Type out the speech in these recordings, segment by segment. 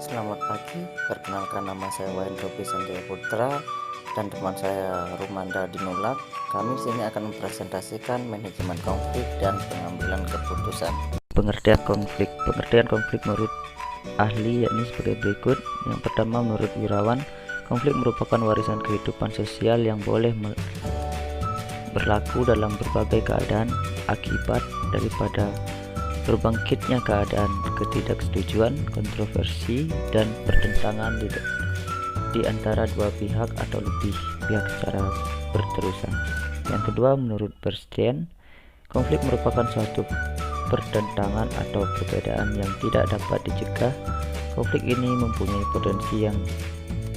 Selamat pagi, perkenalkan nama saya Wahendropi Sanjaya Putra dan teman saya Rumanda Dinulak. Kami sini akan mempresentasikan manajemen konflik dan pengambilan keputusan. Pengertian konflik menurut ahli yakni sebagai berikut. Yang pertama, menurut Wirawan, konflik merupakan warisan kehidupan sosial yang boleh berlaku dalam berbagai keadaan akibat daripada berbangkitnya keadaan ketidaksetujuan, kontroversi, dan pertentangan di antara dua pihak atau lebih pihak secara berterusan. Yang kedua, menurut Bernstein, konflik merupakan suatu pertentangan atau perbedaan yang tidak dapat dicegah. Konflik ini mempunyai potensi yang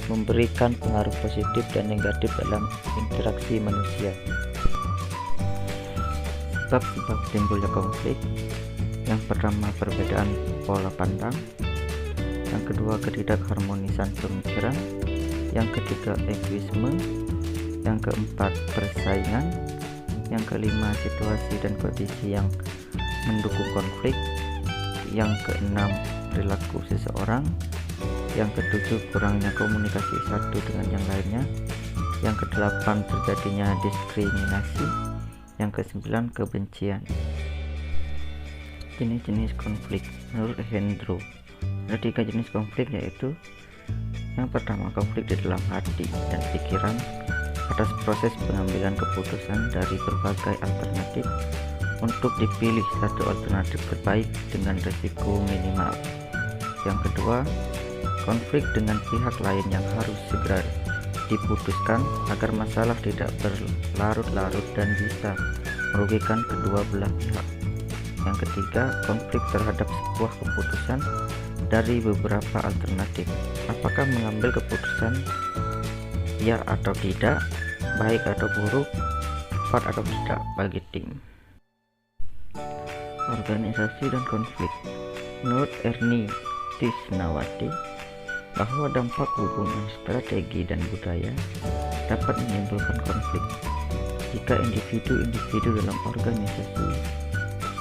memberikan pengaruh positif dan negatif dalam interaksi manusia. Sebab timbulnya konflik: yang pertama, perbedaan pola pandang; yang kedua, ketidakharmonisan pemikiran; yang ketiga, egoisme; yang keempat, persaingan; yang kelima, situasi dan kondisi yang mendukung konflik; yang keenam, perilaku seseorang; yang ketujuh, kurangnya komunikasi satu dengan yang lainnya; yang kedelapan, terjadinya diskriminasi; yang kesembilan, kebencian. Jenis-jenis konflik menurut Hendro, ada 3 jenis konflik, yaitu yang pertama, konflik di dalam hati dan pikiran atas proses pengambilan keputusan dari berbagai alternatif untuk dipilih satu alternatif terbaik dengan risiko minimal. Yang kedua, konflik dengan pihak lain yang harus segera diputuskan agar masalah tidak berlarut-larut dan bisa merugikan kedua belah pihak. Yang ketiga, konflik terhadap sebuah keputusan dari beberapa alternatif. Apakah mengambil keputusan ya atau tidak, baik atau buruk, tepat atau tidak bagi tim. Organisasi dan konflik. Menurut Ernie Tisnawati, bahwa dampak hubungan strategi dan budaya dapat menimbulkan konflik jika individu-individu dalam organisasi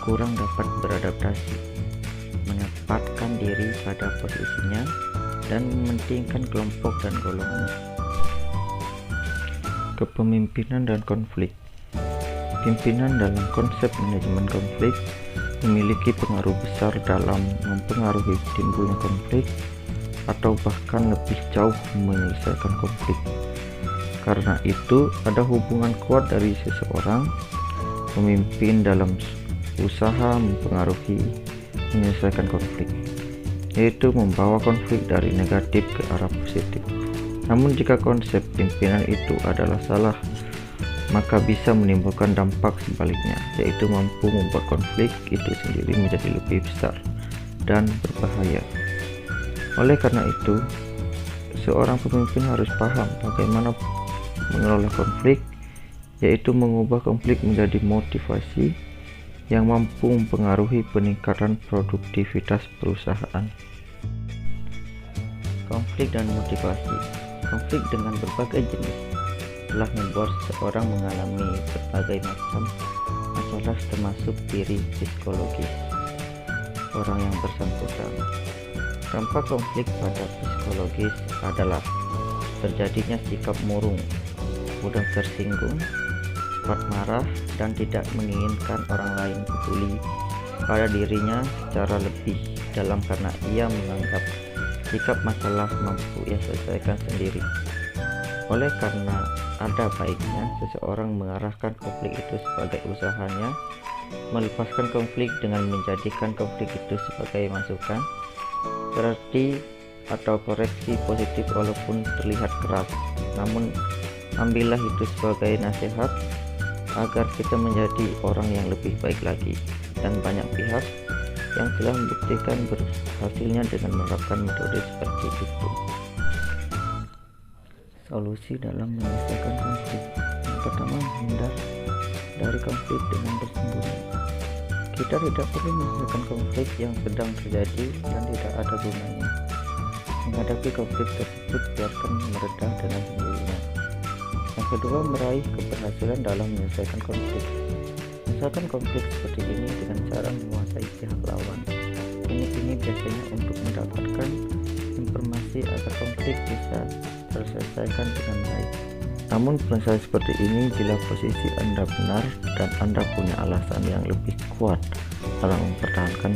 kurang dapat beradaptasi, menempatkan diri pada posisinya, dan mementingkan kelompok dan golongan. Kepemimpinan dan konflik. Pimpinan dalam konsep manajemen konflik memiliki pengaruh besar dalam mempengaruhi timbulnya konflik atau bahkan lebih jauh menyelesaikan konflik. Karena itu, ada hubungan kuat dari seseorang pemimpin dalam usaha mempengaruhi menyelesaikan konflik, yaitu membawa konflik dari negatif ke arah positif. Namun jika konsep pimpinan itu adalah salah, maka bisa menimbulkan dampak sebaliknya, yaitu mampu membuat konflik itu sendiri menjadi lebih besar dan berbahaya. Oleh karena itu, seorang pemimpin harus paham bagaimana mengelola konflik, yaitu mengubah konflik menjadi motivasi yang mampu mempengaruhi peningkatan produktivitas perusahaan. Konflik dan motivasi. Konflik dengan berbagai jenis telah membuat seseorang mengalami berbagai macam masalah, termasuk diri psikologis orang yang bersangkutan. Dampak konflik pada psikologis adalah terjadinya sikap murung, mudah tersinggung, cepat marah, dan tidak menginginkan orang lain peduli pada dirinya secara lebih dalam karena ia menganggap sikap masalah mampu ia selesaikan sendiri. Oleh karena ada baiknya seseorang mengarahkan konflik itu sebagai usahanya, melepaskan konflik dengan menjadikan konflik itu sebagai masukan, berarti atau koreksi positif walaupun terlihat keras. Namun ambillah itu sebagai nasihat agar kita menjadi orang yang lebih baik lagi, dan banyak pihak yang telah membuktikan berhasilnya dengan menerapkan metode seperti itu. Solusi dalam menyelesaikan konflik. Yang pertama, menghindar dari konflik dengan bersembunyi. Kita tidak perlu menyelesaikan konflik yang sedang terjadi dan tidak ada gunanya. Menghadapi konflik tersebut, biarkan mereda dengan sendirinya. Yang kedua, meraih keberhasilan dalam menyelesaikan konflik. Menyelesaikan konflik seperti ini dengan cara menguasai pihak lawan. Ini biasanya untuk mendapatkan solusi agar konflik bisa terselesaikan dengan baik. Namun penyelesaian seperti ini bila posisi Anda benar dan Anda punya alasan yang lebih kuat dalam mempertahankan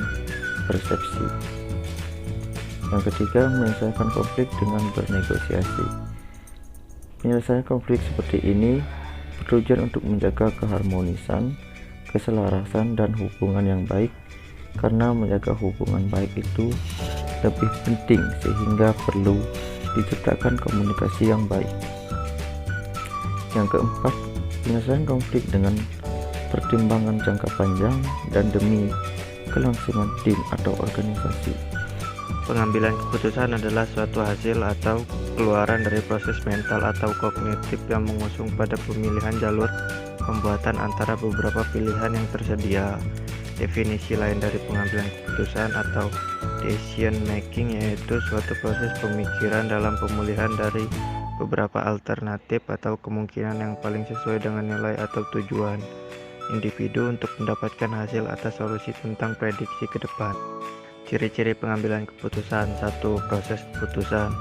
persepsi. Yang ketiga, menyelesaikan konflik dengan bernegosiasi. Penyelesaian konflik seperti ini bertujuan untuk menjaga keharmonisan, keselarasan, dan hubungan yang baik, karena menjaga hubungan baik itu lebih penting sehingga perlu diciptakan komunikasi yang baik. Yang keempat, penyelesaian konflik dengan pertimbangan jangka panjang dan demi kelangsungan tim atau organisasi. Pengambilan keputusan adalah suatu hasil atau keluaran dari proses mental atau kognitif yang mengusung pada pemilihan jalur pembuatan antara beberapa pilihan yang tersedia. Definisi lain dari pengambilan keputusan atau decision making yaitu suatu proses pemikiran dalam pemulihan dari beberapa alternatif atau kemungkinan yang paling sesuai dengan nilai atau tujuan individu untuk mendapatkan hasil atas solusi tentang prediksi ke depan. Ciri-ciri pengambilan keputusan. 1. Proses keputusan.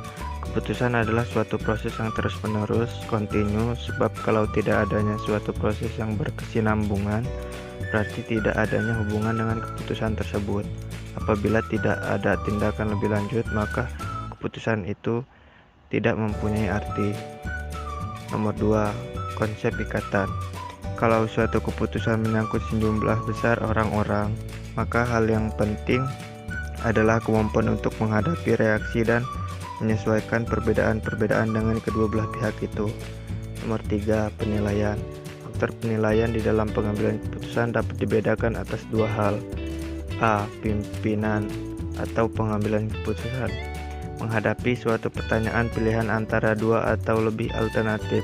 Keputusan adalah suatu proses yang terus-menerus, kontinu, sebab kalau tidak adanya suatu proses yang berkesinambungan, berarti tidak adanya hubungan dengan keputusan tersebut. Apabila tidak ada tindakan lebih lanjut, maka keputusan itu tidak mempunyai arti. Nomor 2. Konsep ikatan. Kalau suatu keputusan menyangkut sejumlah besar orang-orang, maka hal yang penting adalah kemampuan untuk menghadapi reaksi dan menyesuaikan perbedaan-perbedaan dengan kedua belah pihak itu. Nomor 3. Penilaian. Faktor penilaian di dalam pengambilan keputusan dapat dibedakan atas dua hal. A. Pimpinan atau pengambilan keputusan menghadapi suatu pertanyaan pilihan antara dua atau lebih alternatif.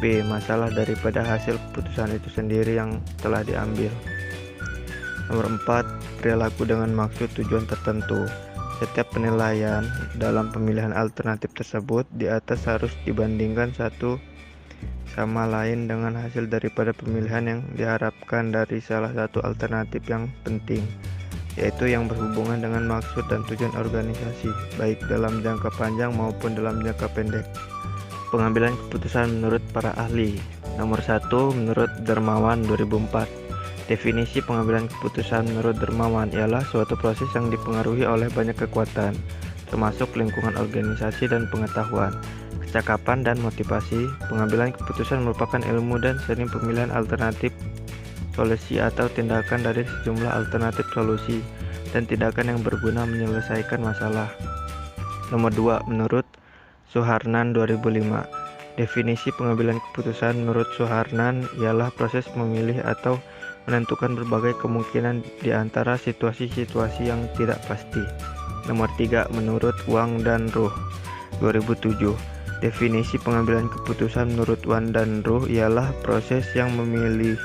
B. Masalah daripada hasil keputusan itu sendiri yang telah diambil. Nomor 4. Perilaku dengan maksud tujuan tertentu. Setiap penilaian dalam pemilihan alternatif tersebut di atas harus dibandingkan satu sama lain dengan hasil daripada pemilihan yang diharapkan dari salah satu alternatif yang penting, yaitu yang berhubungan dengan maksud dan tujuan organisasi, baik dalam jangka panjang maupun dalam jangka pendek. Pengambilan keputusan menurut para ahli. Nomor 1. Menurut Dermawan 2004. Definisi pengambilan keputusan menurut Dermawan ialah suatu proses yang dipengaruhi oleh banyak kekuatan, termasuk lingkungan organisasi dan pengetahuan, kecakapan dan motivasi. Pengambilan keputusan merupakan ilmu dan seni pemilihan alternatif solusi atau tindakan dari sejumlah alternatif solusi dan tindakan yang berguna menyelesaikan masalah. Nomor 2. Menurut Suharnan 2005. Definisi pengambilan keputusan menurut Suharnan ialah proses memilih atau menentukan berbagai kemungkinan di antara situasi-situasi yang tidak pasti. Nomor 3. Menurut Wang dan Ruh 2007. Definisi pengambilan keputusan menurut Wang dan Ruh ialah proses yang memilih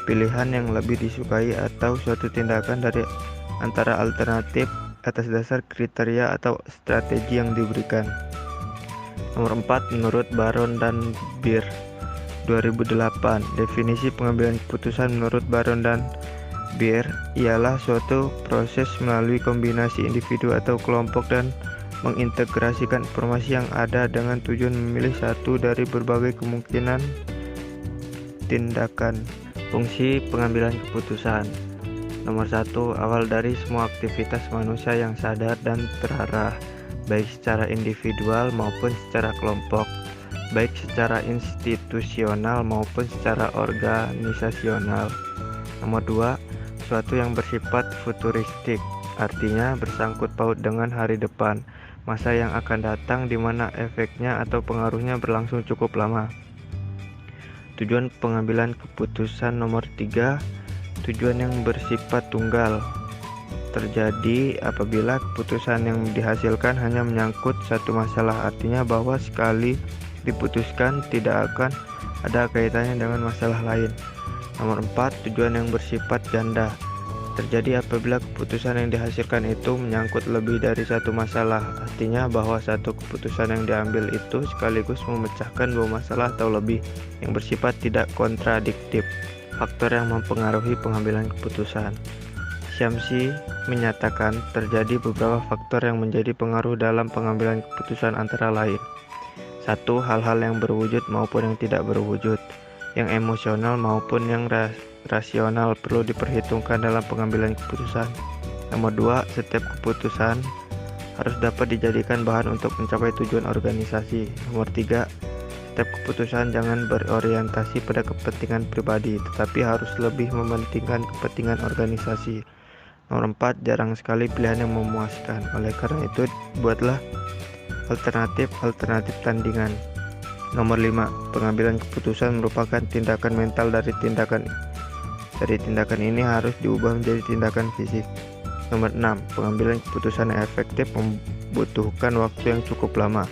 pilihan yang lebih disukai atau suatu tindakan dari antara alternatif atas dasar kriteria atau strategi yang diberikan. Nomor 4. Menurut Baron dan Beer 2008. Definisi pengambilan keputusan menurut Baron dan Beer ialah suatu proses melalui kombinasi individu atau kelompok dan mengintegrasikan informasi yang ada dengan tujuan memilih satu dari berbagai kemungkinan tindakan. Fungsi pengambilan keputusan. Nomor 1. Awal dari semua aktivitas manusia yang sadar dan terarah, baik secara individual maupun secara kelompok, baik secara institusional maupun secara organisasional. Nomor 2. Suatu yang bersifat futuristik, artinya bersangkut paut dengan hari depan, masa yang akan datang di mana efeknya atau pengaruhnya berlangsung cukup lama. Tujuan pengambilan keputusan. Nomor 3. Tujuan yang bersifat tunggal, terjadi apabila keputusan yang dihasilkan hanya menyangkut satu masalah, artinya bahwa sekali diputuskan tidak akan ada kaitannya dengan masalah lain. Nomor 4. Tujuan yang bersifat ganda, terjadi apabila keputusan yang dihasilkan itu menyangkut lebih dari satu masalah, artinya bahwa satu keputusan yang diambil itu sekaligus memecahkan dua masalah atau lebih yang bersifat tidak kontradiktif. Faktor yang mempengaruhi pengambilan keputusan. Shamsi menyatakan terjadi beberapa faktor yang menjadi pengaruh dalam pengambilan keputusan antara lain. 1. Hal-hal yang berwujud maupun yang tidak berwujud, yang emosional maupun yang rasional perlu diperhitungkan dalam pengambilan keputusan. Nomor 2, setiap keputusan harus dapat dijadikan bahan untuk mencapai tujuan organisasi. Nomor 3, setiap keputusan jangan berorientasi pada kepentingan pribadi, tetapi harus lebih mementingkan kepentingan organisasi. Nomor 4, jarang sekali pilihan yang memuaskan. Oleh karena itu, buatlah alternatif tandingan. Nomor 5, pengambilan keputusan merupakan tindakan mental dari tindakan ini harus diubah menjadi tindakan fisik. Nomor 6, pengambilan keputusan yang efektif membutuhkan waktu yang cukup lama.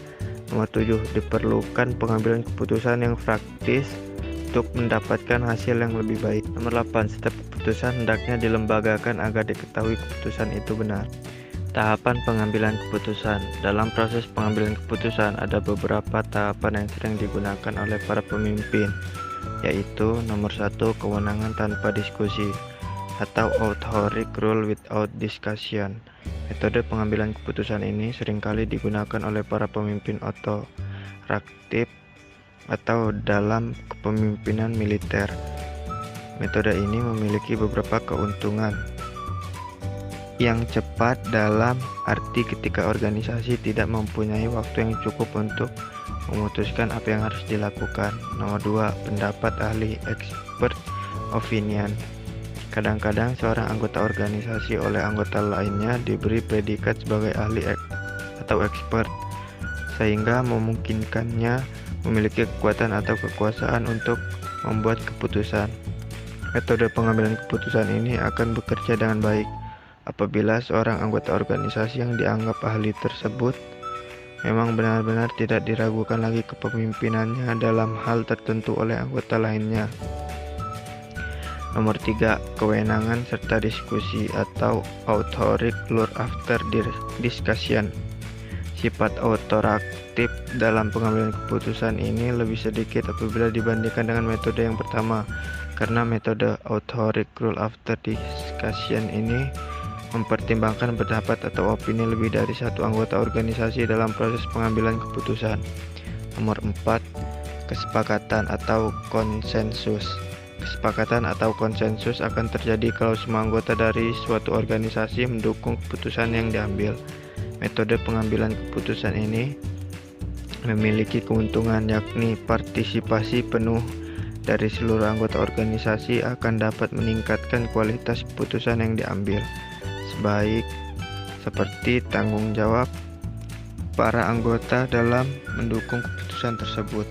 Nomor 7, diperlukan pengambilan keputusan yang praktis untuk mendapatkan hasil yang lebih baik. Nomor 8, setiap keputusan hendaknya dilembagakan agar diketahui keputusan itu benar. Tahapan pengambilan keputusan. Dalam proses pengambilan keputusan ada beberapa tahapan yang sering digunakan oleh para pemimpin, yaitu nomor 1, kewenangan tanpa diskusi atau authority rule without discussion. Metode pengambilan keputusan ini seringkali digunakan oleh para pemimpin otoratif atau dalam kepemimpinan militer. Metode ini memiliki beberapa keuntungan. Yang cepat dalam arti ketika organisasi tidak mempunyai waktu yang cukup untuk memutuskan apa yang harus dilakukan. Nomor 2, pendapat ahli expert opinion. Kadang-kadang seorang anggota organisasi oleh anggota lainnya diberi predikat sebagai ahli atau expert, sehingga memungkinkannya memiliki kekuatan atau kekuasaan untuk membuat keputusan. Metode pengambilan keputusan ini akan bekerja dengan baik apabila seorang anggota organisasi yang dianggap ahli tersebut memang benar-benar tidak diragukan lagi kepemimpinannya dalam hal tertentu oleh anggota lainnya. Nomor 3, kewenangan serta diskusi atau authority rule after discussion. Sifat otoratif dalam pengambilan keputusan ini lebih sedikit apabila dibandingkan dengan metode yang pertama, karena metode authority rule after discussion ini mempertimbangkan pendapat atau opini lebih dari satu anggota organisasi dalam proses pengambilan keputusan. Nomor 4, kesepakatan atau konsensus. Kesepakatan atau konsensus akan terjadi kalau semua anggota dari suatu organisasi mendukung keputusan yang diambil. Metode pengambilan keputusan ini memiliki keuntungan, yakni partisipasi penuh dari seluruh anggota organisasi akan dapat meningkatkan kualitas keputusan yang diambil, baik seperti tanggung jawab para anggota dalam mendukung keputusan tersebut.